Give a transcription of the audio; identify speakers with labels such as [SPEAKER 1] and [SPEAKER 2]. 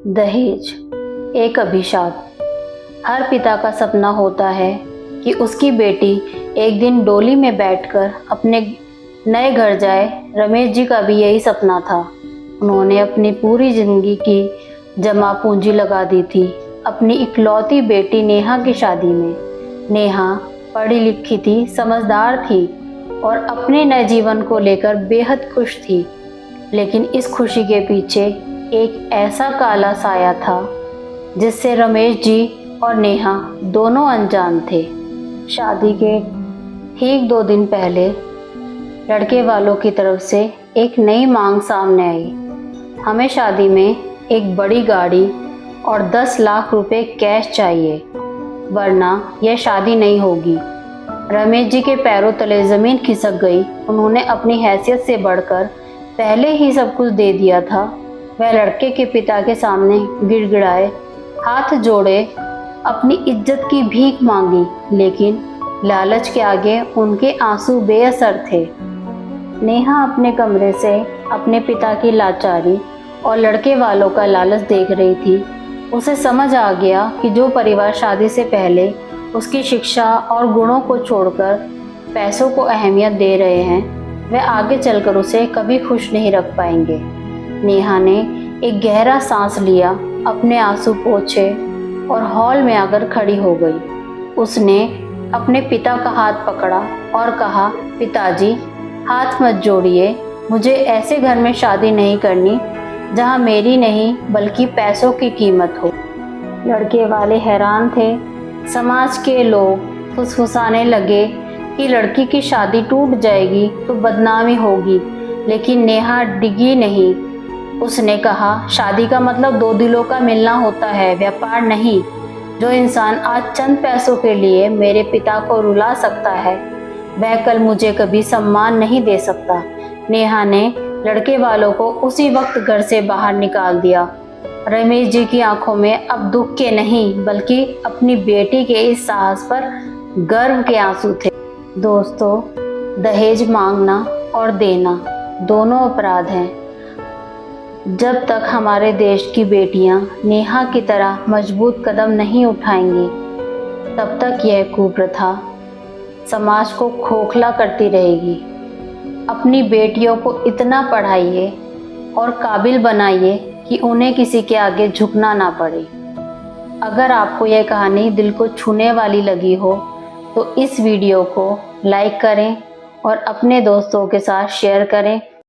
[SPEAKER 1] दहेज एक अभिशाप। हर पिता का सपना होता है कि उसकी बेटी एक दिन डोली में बैठकर अपने नए घर जाए। रमेश जी का भी यही सपना था। उन्होंने अपनी पूरी जिंदगी की जमा पूंजी लगा दी थी अपनी इकलौती बेटी नेहा की शादी में। नेहा पढ़ी लिखी थी, समझदार थी और अपने नए जीवन को लेकर बेहद खुश थी। लेकिन इस खुशी के पीछे एक ऐसा काला साया था जिससे रमेश जी और नेहा दोनों अनजान थे। शादी के ठीक 2 दिन पहले लड़के वालों की तरफ से एक नई मांग सामने आई। हमें शादी में एक बड़ी गाड़ी और 10 लाख रुपए कैश चाहिए, वरना यह शादी नहीं होगी। रमेश जी के पैरों तले ज़मीन खिसक गई। उन्होंने अपनी हैसियत से बढ़कर पहले ही सब कुछ दे दिया था। वह लड़के के पिता के सामने गिड़गिड़ाए, हाथ जोड़े, अपनी इज्जत की भीख मांगी, लेकिन लालच के आगे उनके आंसू बेअसर थे। नेहा अपने कमरे से अपने पिता की लाचारी और लड़के वालों का लालच देख रही थी। उसे समझ आ गया कि जो परिवार शादी से पहले उसकी शिक्षा और गुणों को छोड़कर पैसों को अहमियत दे रहे हैं, वह आगे चलकर उसे कभी खुश नहीं रख पाएंगे। नेहा ने एक गहरा सांस लिया, अपने आंसू पोंछे और हॉल में आकर खड़ी हो गई। उसने अपने पिता का हाथ पकड़ा और कहा, पिताजी हाथ मत जोड़िए, मुझे ऐसे घर में शादी नहीं करनी जहां मेरी नहीं बल्कि पैसों की कीमत हो। लड़के वाले हैरान थे। समाज के लोग फुसफुसाने लगे कि लड़की की शादी टूट जाएगी तो बदनामी होगी, लेकिन नेहा डिगी नहीं। उसने कहा, शादी का मतलब 2 दिलों का मिलना होता है, व्यापार नहीं। जो इंसान आज चंद पैसों के लिए मेरे पिता को रुला सकता है, वह कल मुझे कभी सम्मान नहीं दे सकता। नेहा ने लड़के वालों को उसी वक्त घर से बाहर निकाल दिया। रमेश जी की आंखों में अब दुख के नहीं बल्कि अपनी बेटी के इस साहस पर गर्व के आंसू थे। दोस्तों, दहेज मांगना और देना दोनों अपराध हैं। जब तक हमारे देश की बेटियां नेहा की तरह मजबूत कदम नहीं उठाएंगी, तब तक यह कुप्रथा समाज को खोखला करती रहेगी। अपनी बेटियों को इतना पढ़ाइए और काबिल बनाइए कि उन्हें किसी के आगे झुकना ना पड़े। अगर आपको यह कहानी दिल को छूने वाली लगी हो तो इस वीडियो को लाइक करें और अपने दोस्तों के साथ शेयर करें